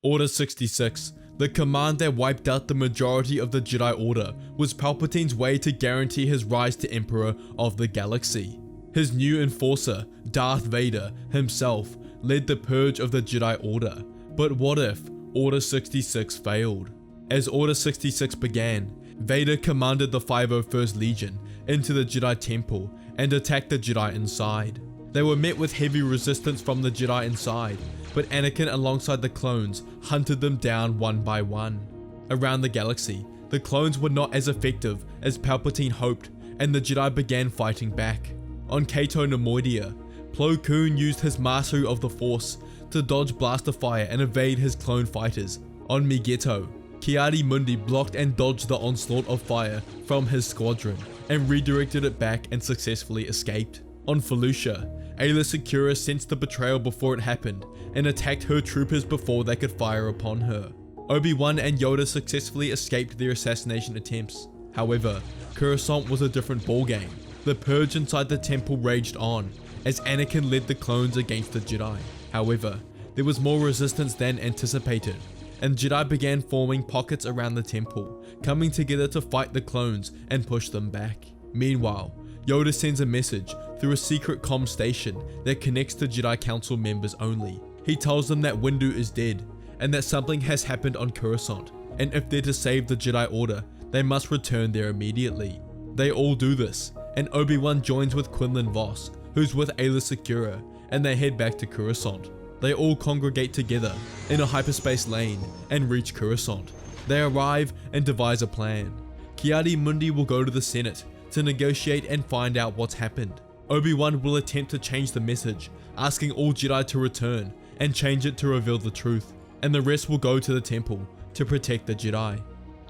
Order 66, the command that wiped out the majority of the Jedi Order, was Palpatine's way to guarantee his rise to Emperor of the galaxy. His new enforcer, Darth Vader himself, led the purge of the Jedi Order. But what if Order 66 failed? As Order 66 began, Vader commanded the 501st Legion into the Jedi Temple and attacked the Jedi inside. They were met with heavy resistance from the Jedi inside, but Anakin alongside the clones hunted them down one by one. Around the galaxy, the clones were not as effective as Palpatine hoped, and the Jedi began fighting back. On Cato Nemoidia, Plo Koon used his mastery of the Force to dodge blaster fire and evade his clone fighters. On Megiddo, Ki-Adi-Mundi blocked and dodged the onslaught of fire from his squadron, and redirected it back and successfully escaped. On Felucia, Aayla Secura sensed the betrayal before it happened, and attacked her troopers before they could fire upon her. Obi-Wan and Yoda successfully escaped their assassination attempts. However, Coruscant was a different ballgame. The purge inside the temple raged on, as Anakin led the clones against the Jedi. However, there was more resistance than anticipated, and Jedi began forming pockets around the temple, coming together to fight the clones and push them back. Meanwhile, Yoda sends a message through a secret comm station that connects to Jedi Council members only. He tells them that Windu is dead, and that something has happened on Coruscant, and if they're to save the Jedi Order, they must return there immediately. They all do this, and Obi-Wan joins with Quinlan Vos, who's with Aayla Secura, and they head back to Coruscant. They all congregate together in a hyperspace lane and reach Coruscant. They arrive and devise a plan. Ki-Adi-Mundi will go to the Senate to negotiate and find out what's happened. Obi-Wan will attempt to change the message, asking all Jedi to return and change it to reveal the truth, and the rest will go to the temple to protect the Jedi.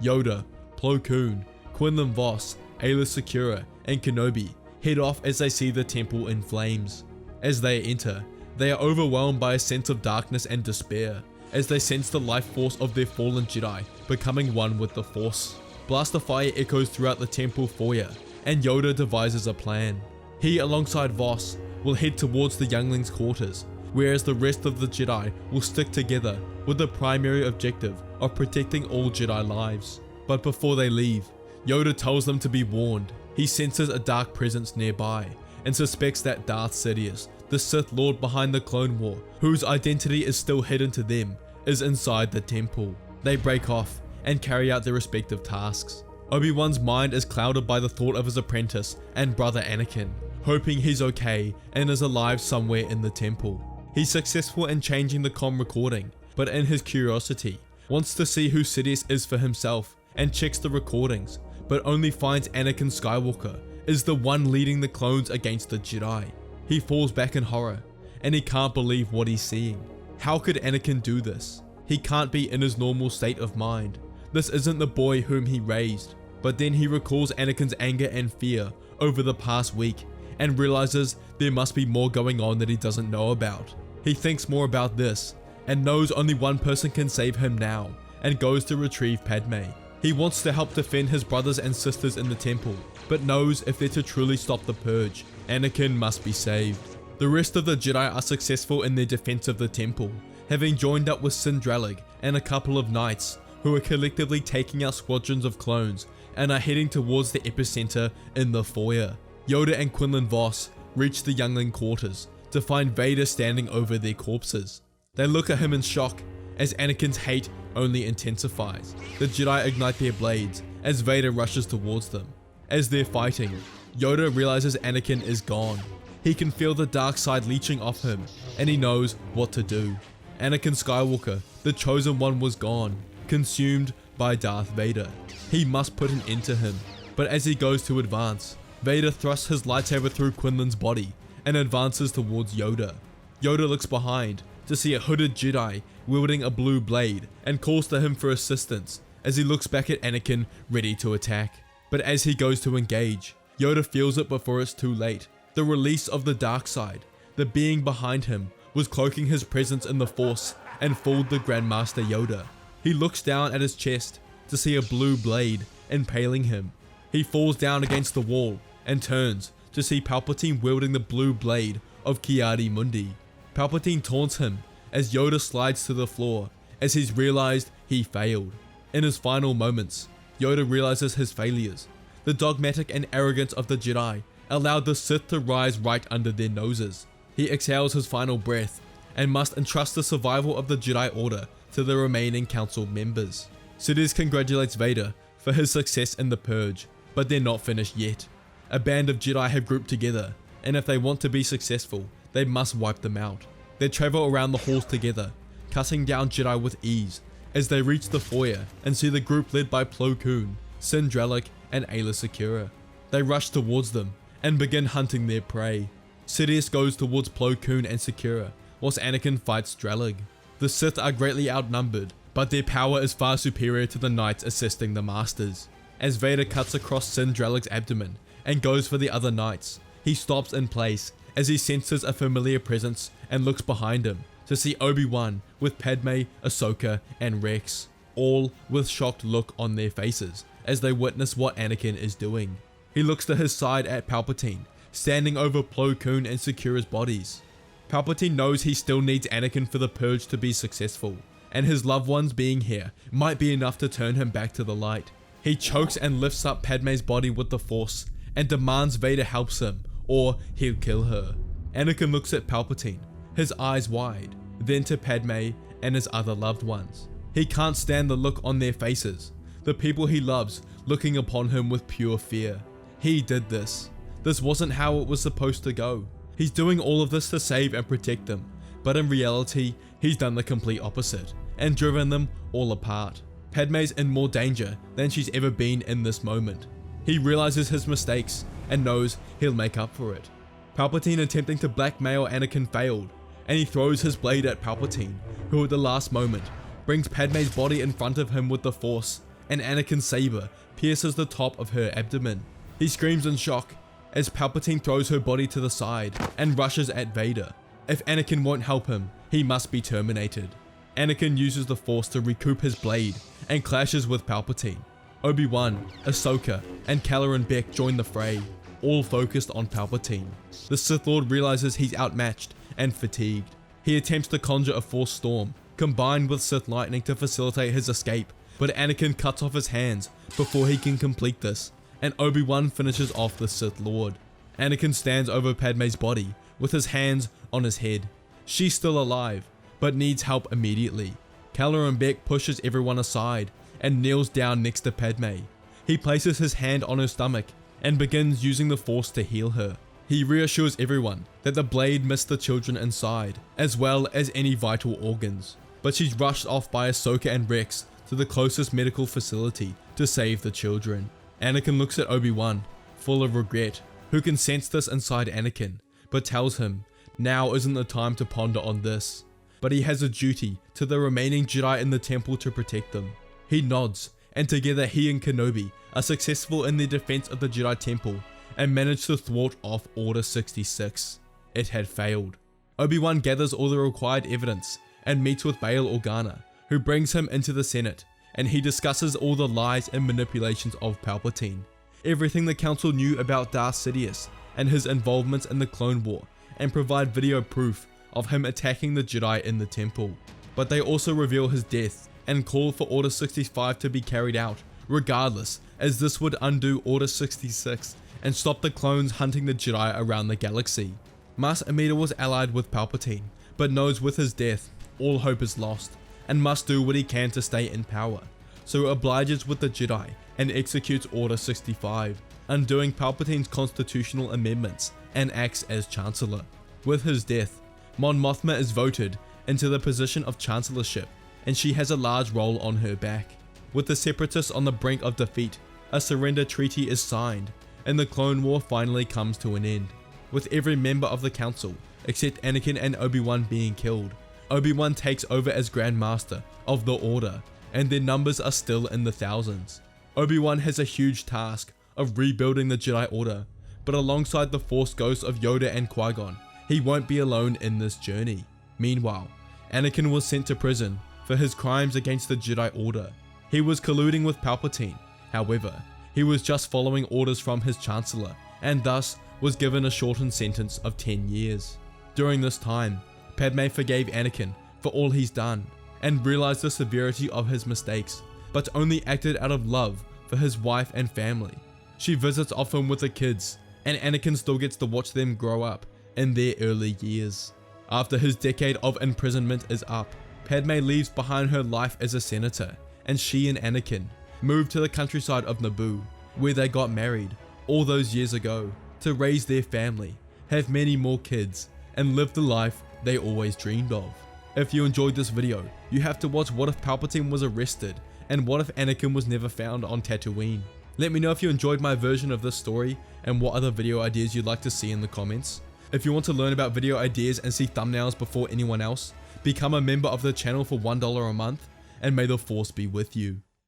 Yoda, Plo Koon, Quinlan Vos, Aayla Secura, and Kenobi head off as they see the temple in flames. As they enter, they are overwhelmed by a sense of darkness and despair, as they sense the life force of their fallen Jedi becoming one with the Force. Blaster fire echoes throughout the temple foyer, and Yoda devises a plan. He, alongside Vos, will head towards the younglings' quarters, whereas the rest of the Jedi will stick together with the primary objective of protecting all Jedi lives. But before they leave, Yoda tells them to be warned. He senses a dark presence nearby, and suspects that Darth Sidious, the Sith Lord behind the Clone War, whose identity is still hidden to them, is inside the temple. They break off and carry out their respective tasks. Obi-Wan's mind is clouded by the thought of his apprentice and brother Anakin, hoping he's okay and is alive somewhere in the temple. He's successful in changing the comm recording, but in his curiosity, wants to see who Sidious is for himself and checks the recordings, but only finds Anakin Skywalker is the one leading the clones against the Jedi. He falls back in horror, and he can't believe what he's seeing. How could Anakin do this? He can't be in his normal state of mind. This isn't the boy whom he raised. But then he recalls Anakin's anger and fear over the past week, and realizes there must be more going on that he doesn't know about. He thinks more about this, and knows only one person can save him now, and goes to retrieve Padme. He wants to help defend his brothers and sisters in the temple, but knows if they're to truly stop the purge, Anakin must be saved. The rest of the Jedi are successful in their defense of the temple, having joined up with Sindralig and a couple of knights, who are collectively taking out squadrons of clones and are heading towards the epicenter in the foyer. Yoda and Quinlan Vos reach the youngling quarters to find Vader standing over their corpses. They look at him in shock as Anakin's hate only intensifies. The Jedi ignite their blades as Vader rushes towards them. As they're fighting, Yoda realizes Anakin is gone. He can feel the dark side leeching off him, and he knows what to do. Anakin Skywalker, the chosen one, was gone, consumed by Darth Vader. He must put an end to him, but as he goes to advance, Vader thrusts his lightsaber through Quinlan's body and advances towards Yoda. Yoda looks behind to see a hooded Jedi wielding a blue blade and calls to him for assistance as he looks back at Anakin ready to attack. But as he goes to engage, Yoda feels it before it's too late. The release of the dark side, the being behind him, was cloaking his presence in the Force and fooled the Grandmaster Yoda. He looks down at his chest to see a blue blade impaling him. He falls down against the wall and turns to see Palpatine wielding the blue blade of Ki-Adi-Mundi. Palpatine taunts him as Yoda slides to the floor as he's realized he failed. In his final moments, Yoda realizes his failures. The dogmatic and arrogance of the Jedi allowed the Sith to rise right under their noses. He exhales his final breath and must entrust the survival of the Jedi Order to the remaining council members. Sidious congratulates Vader for his success in the Purge, but they're not finished yet. A band of Jedi have grouped together, and if they want to be successful, they must wipe them out. They travel around the halls together, cutting down Jedi with ease as they reach the foyer and see the group led by Plo Koon, Sindralic, and Aayla Secura. They rush towards them and begin hunting their prey. Sidious goes towards Plo Koon and Secura, whilst Anakin fights Dralig. The Sith are greatly outnumbered, but their power is far superior to the knights assisting the Masters. As Vader cuts across Sindralig's abdomen and goes for the other knights, he stops in place as he senses a familiar presence and looks behind him to see Obi-Wan with Padme, Ahsoka, and Rex, all with shocked look on their faces as they witness what Anakin is doing. He looks to his side at Palpatine, standing over Plo Koon and Secura's bodies. Palpatine knows he still needs Anakin for the Purge to be successful, and his loved ones being here might be enough to turn him back to the light. He chokes and lifts up Padme's body with the Force and demands Vader helps him or he'll kill her. Anakin looks at Palpatine, his eyes wide, then to Padme and his other loved ones. He can't stand the look on their faces, the people he loves looking upon him with pure fear. He did this. This wasn't how it was supposed to go. He's doing all of this to save and protect them, but in reality, he's done the complete opposite and driven them all apart. Padme's in more danger than she's ever been in this moment. He realizes his mistakes and knows he'll make up for it. Palpatine attempting to blackmail Anakin failed, and he throws his blade at Palpatine, who at the last moment brings Padme's body in front of him with the Force, and Anakin's saber pierces the top of her abdomen. He screams in shock as Palpatine throws her body to the side and rushes at Vader. If Anakin won't help him, he must be terminated. Anakin uses the Force to recoup his blade and clashes with Palpatine. Obi-Wan, Ahsoka, and Caloran Beck join the fray, all focused on Palpatine. The Sith Lord realizes he's outmatched and fatigued. He attempts to conjure a Force storm, combined with Sith lightning to facilitate his escape, but Anakin cuts off his hands before he can complete this, and Obi-Wan finishes off the Sith Lord. Anakin stands over Padme's body with his hands on his head. She's still alive, but needs help immediately. Caloran Beck pushes everyone aside and kneels down next to Padme. He places his hand on her stomach and begins using the Force to heal her. He reassures everyone that the blade missed the children inside, as well as any vital organs, but she's rushed off by Ahsoka and Rex to the closest medical facility to save the children. Anakin looks at Obi-Wan, full of regret, who can sense this inside Anakin, but tells him now isn't the time to ponder on this, but he has a duty to the remaining Jedi in the temple to protect them. He nods, and together he and Kenobi are successful in their defense of the Jedi Temple and manage to thwart off Order 66. It had failed. Obi-Wan gathers all the required evidence and meets with Bail Organa, who brings him into the Senate, and he discusses all the lies and manipulations of Palpatine, everything the Council knew about Darth Sidious and his involvements in the Clone War, and provide video proof of him attacking the Jedi in the temple. But they also reveal his death and call for Order 65 to be carried out, regardless, as this would undo Order 66 and stop the clones hunting the Jedi around the galaxy. Mas Amedda was allied with Palpatine, but knows with his death, all hope is lost, and must do what he can to stay in power, so obliges with the Jedi and executes Order 65, undoing Palpatine's constitutional amendments and acts as Chancellor. With his death, Mon Mothma is voted into the position of Chancellorship, and she has a large role on her back. With the Separatists on the brink of defeat, a surrender treaty is signed, and the Clone War finally comes to an end, with every member of the Council, except Anakin and Obi-Wan being killed. Obi-Wan takes over as Grand Master of the Order, and their numbers are still in the thousands. Obi-Wan has a huge task of rebuilding the Jedi Order, but alongside the Force ghosts of Yoda and Qui-Gon, he won't be alone in this journey. Meanwhile, Anakin was sent to prison for his crimes against the Jedi Order. He was colluding with Palpatine. However, he was just following orders from his Chancellor, and thus was given a shortened sentence of 10 years. During this time, Padme forgave Anakin for all he's done, and realized the severity of his mistakes, but only acted out of love for his wife and family. She visits often with the kids, and Anakin still gets to watch them grow up in their early years. After his decade of imprisonment is up, Padme leaves behind her life as a senator, and she and Anakin move to the countryside of Naboo, where they got married all those years ago to raise their family, have many more kids, and live the life they always dreamed of. If you enjoyed this video, you have to watch What If Palpatine Was Arrested and What If Anakin Was Never Found on Tatooine. Let me know if you enjoyed my version of this story and what other video ideas you'd like to see in the comments. If you want to learn about video ideas and see thumbnails before anyone else, become a member of the channel for $1 a month, and may the Force be with you.